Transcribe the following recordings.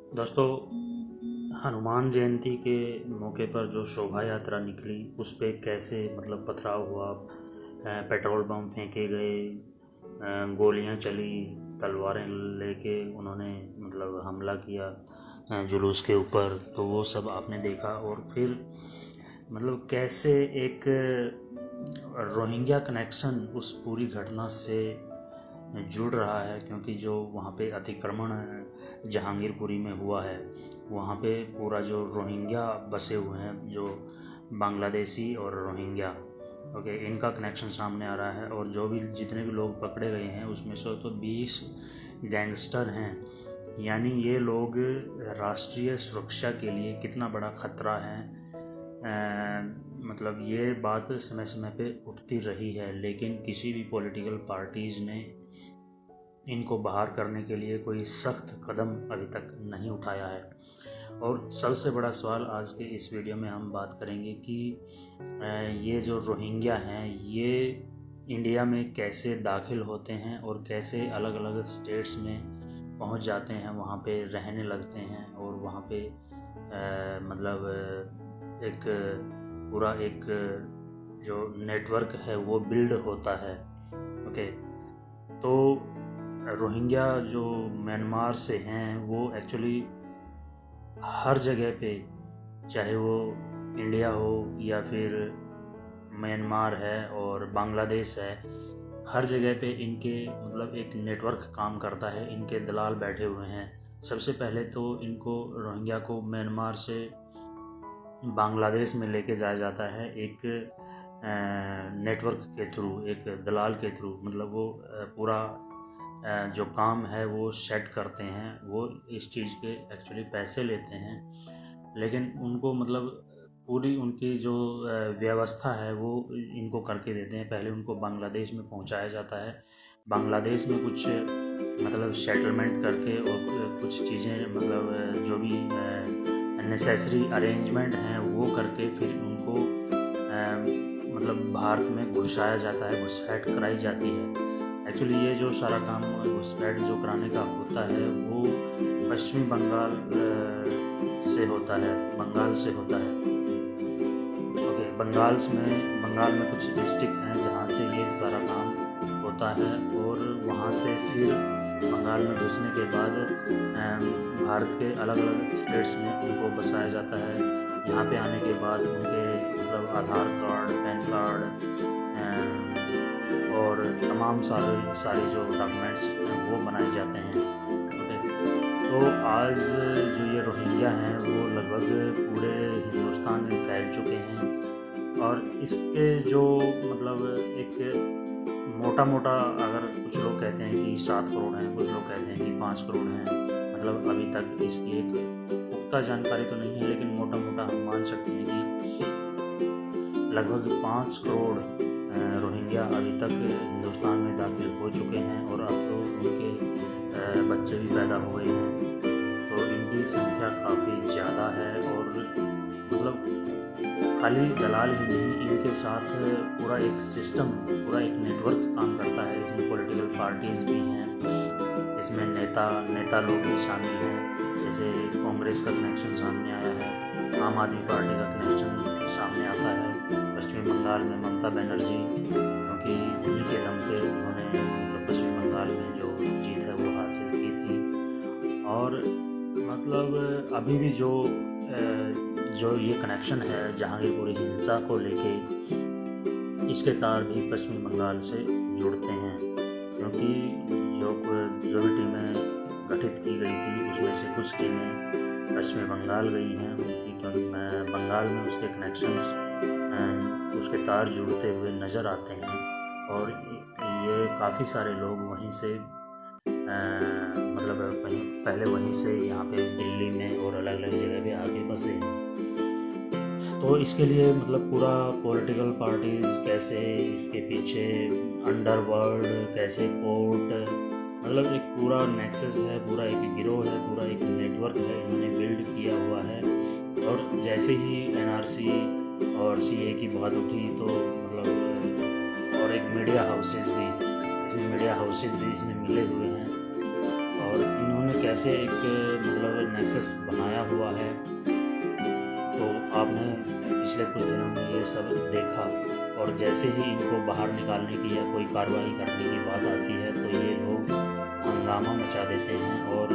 दोस्तों, हनुमान जयंती के मौके पर जो शोभा यात्रा निकली उस पे कैसे पथराव हुआ, पेट्रोल बम फेंके गए, गोलियां चली, तलवारें लेके उन्होंने हमला किया जुलूस के ऊपर। तो वो सब आपने देखा। और फिर कैसे एक रोहिंग्या कनेक्शन उस पूरी घटना से जुड़ रहा है, क्योंकि जो वहाँ पे अतिक्रमण जहांगीरपुरी में हुआ है, वहाँ पे पूरा जो रोहिंग्या बसे हुए हैं, जो बांग्लादेशी और रोहिंग्या, ओके, इनका कनेक्शन सामने आ रहा है। और जो भी जितने भी लोग पकड़े गए हैं उसमें से तो 20 गैंगस्टर हैं। यानी ये लोग राष्ट्रीय सुरक्षा के लिए कितना बड़ा खतरा है, ये बात समय समय पे उठती रही है, लेकिन किसी भी पॉलिटिकल पार्टीज़ ने इनको बाहर करने के लिए कोई सख्त कदम अभी तक नहीं उठाया है। और सबसे बड़ा सवाल आज के इस वीडियो में हम बात करेंगे कि ये जो रोहिंग्या हैं ये इंडिया में कैसे दाखिल होते हैं और कैसे अलग अलग स्टेट्स में पहुंच जाते हैं, वहाँ पे रहने लगते हैं और वहाँ पे एक पूरा एक जो नेटवर्क है वो बिल्ड होता है। ओके, तो रोहिंग्या जो म्यांमार से हैं वो एक्चुअली हर जगह पे, चाहे वो इंडिया हो या फिर म्यांमार है और बांग्लादेश है, हर जगह पे इनके एक नेटवर्क काम करता है, इनके दलाल बैठे हुए हैं। सबसे पहले तो इनको रोहिंग्या को म्यांमार से बांग्लादेश में लेके जाया जाता है एक नेटवर्क के थ्रू, एक दलाल के थ्रू। वो पूरा जो काम है वो सेट करते हैं, वो इस चीज़ के एक्चुअली पैसे लेते हैं, लेकिन उनको पूरी उनकी जो व्यवस्था है वो इनको करके देते हैं। पहले उनको बांग्लादेश में पहुंचाया जाता है, बांग्लादेश में कुछ सेटलमेंट करके और कुछ चीज़ें जो भी नेसेसरी अरेंजमेंट हैं वो करके फिर उनको भारत में घुसाया जाता है, घुसपैठ कराई जाती है। एक्चुअली ये जो सारा काम घुसपैठ जो कराने का होता है वो पश्चिमी बंगाल से होता है, बंगाल से होता है। ओके, बंगाल में कुछ डिस्ट्रिक्ट हैं जहाँ से ये सारा काम होता है, और वहाँ से फिर बंगाल में घुसने के बाद भारत के अलग अलग स्टेट्स में उनको बसाया जाता है। यहाँ पे आने के बाद उनके आधार कार्ड, पैन कार्ड और तमाम सारे जो डॉक्यूमेंट्स हैं वो बनाए जाते हैं। ओके, तो आज जो ये रोहिंग्या हैं वो लगभग पूरे हिंदुस्तान में फैल चुके हैं। और इसके जो एक मोटा अगर कुछ लोग कहते हैं कि 7 करोड़ हैं, कुछ लोग कहते हैं कि 5 करोड़ हैं। अभी तक इसकी एक पुख्ता जानकारी तो नहीं है, लेकिन मोटा हम मान सकते हैं कि लगभग 5 करोड़ रोहिंग्या अभी तक हिंदुस्तान में दाखिल हो चुके हैं, और अब तो उनके बच्चे भी पैदा हो गए हैं। तो इनकी संख्या काफ़ी ज़्यादा है, और खाली दलाल ही नहीं, इनके साथ पूरा एक सिस्टम, पूरा एक नेटवर्क काम करता है। इसमें पॉलिटिकल पार्टीज़ भी हैं, इसमें नेता लोग भी शामिल हैं। जैसे कांग्रेस का कनेक्शन सामने आया है, आम आदमी पार्टी का कनेक्शन सामने आता है। पश्चिमी बंगाल में ममता बनर्जी, क्योंकि उन्हीं के दम पे उन्होंने पश्चिमी बंगाल में जो जीत है वो हासिल की थी। और अभी भी जो ये कनेक्शन है जहांगीरपुरी हिंसा को लेके, इसके तार भी पश्चिमी बंगाल से जुड़ते हैं, क्योंकि जो भी टीमें गठित की गई थी उसमें से कुछ टीमें पश्चिमी बंगाल गई हैं उनकी, क्योंकि बंगाल में उसके कनेक्शंस, उसके तार जुड़ते हुए नज़र आते हैं। और ये काफ़ी सारे लोग वहीं से पहले वहीं से यहाँ पे दिल्ली में और अलग अलग जगह पे आके बसे हैं। तो इसके लिए पूरा पॉलिटिकल पार्टीज़ कैसे इसके पीछे, अंडरवर्ल्ड कैसे, कोर्ट, एक पूरा नेक्सस है, पूरा एक गिरोह है, पूरा एक नेटवर्क है, इन्होंने बिल्ड किया हुआ है। और जैसे ही NRC और CA की बात उठी तो और एक मीडिया हाउसेस भी इसमें मिले हुए हैं, और इन्होंने कैसे एक मतलब नेक्सस बनाया हुआ है। तो आपने पिछले कुछ दिनों में ये सब देखा, और जैसे ही इनको बाहर निकालने की या कोई कार्रवाई करने की बात आती है तो ये लोग हंगामा मचा देते हैं। और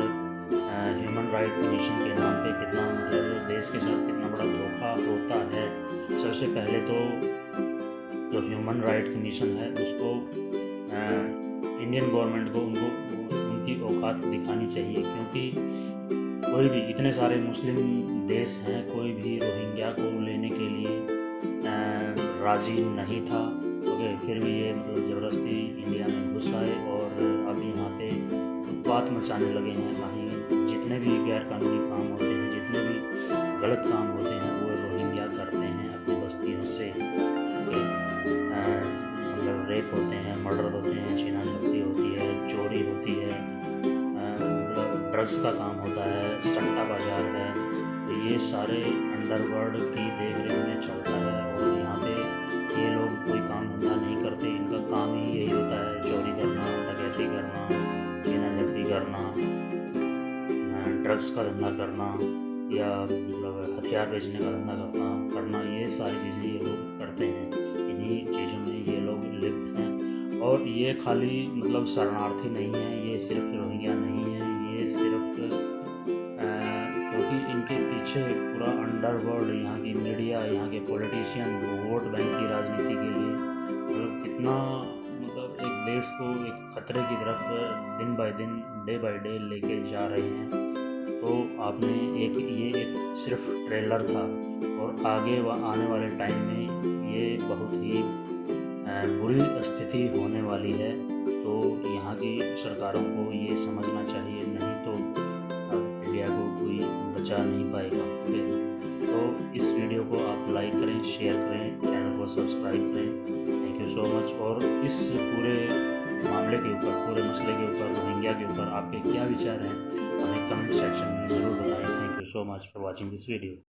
ह्यूमन राइट कमीशन के नाम पे कितना मतलब देश के साथ कितना बड़ा धोखा होता है। सबसे पहले तो जो ह्यूमन राइट कमीशन है उसको इंडियन गवर्नमेंट को उनकी औकात दिखानी चाहिए, क्योंकि कोई भी इतने सारे मुस्लिम देश हैं, कोई भी रोहिंग्या को लेने के लिए राज़ी नहीं था। ओके, फिर भी ये मतलब ज़बरदस्ती इंडिया में घुस आए और अब यहाँ पे उत्पात मचाने लगे हैं। कहीं जितने भी गैरकानूनी काम होते हैं, जितने भी गलत काम होते हैं वो रोहिंग्या करते हैं अपनी बस्तियों से। मतलब रेप होते हैं, मर्डर होते हैं, छीना झपटी होती है, चोरी होती है, मतलब ड्रग्स का काम होता है, सट्टा बाजार है। तो ये सारे अंडरवर्ल्ड की देखरेख में चलता है और यहाँ पे ये लोग कोई काम धंधा नहीं करते। इनका काम ही यही होता है चोरी करना, डकैती करना, छीना झपटी करना, ड्रग्स का धंधा करना या मतलब हथियार बेचने का धंधा करना। ये सारी चीज़ें ये लोग करते हैं, इन्हीं चीज़ों में ये लोग लिप्त हैं। और ये खाली मतलब शरणार्थी नहीं है, ये सिर्फ रोहिंग्या नहीं है, ये सिर्फ क्योंकि इनके पीछे पूरा अंडरवर्ल्ड, यहाँ की मीडिया, यहाँ के पॉलिटिशियन वोट बैंक की राजनीति के लिए मतलब कितना मतलब एक देश को एक खतरे की तरफ दिन बाय दिन, डे बाय डे लेके जा रहे हैं। तो आपने ये एक सिर्फ ट्रेलर था, और आगे आने वाले टाइम में ये बहुत ही बुरी स्थिति होने वाली है। तो यहाँ की सरकारों को ये समझना चाहिए, नहीं तो अब इंडिया को कोई बचा नहीं पाएगा। तो इस वीडियो को आप लाइक करें, शेयर करें, चैनल को सब्सक्राइब करें। Thank you so much. और इस पूरे मामले के ऊपर, पूरे मसले के ऊपर, रोहिंग्या के ऊपर आपके क्या विचार हैं हमें कमेंट सेक्शन में ज़रूर बताएं। Thank you so much for watching this video.